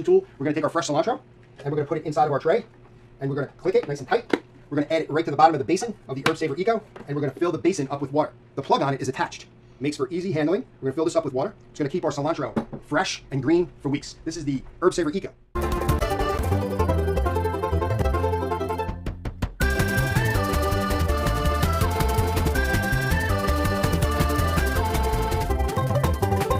Tool, we're going to take our fresh cilantro and we're going to put it inside of our tray and we're going to click it nice and tight. We're going to add it right to the bottom of the basin of the Herb Saver Eco and we're going to fill the basin up with water. The plug on it is attached. Makes for easy handling. We're going to fill this up with water. It's going to keep our cilantro fresh and green for weeks. This is the Herb Saver Eco.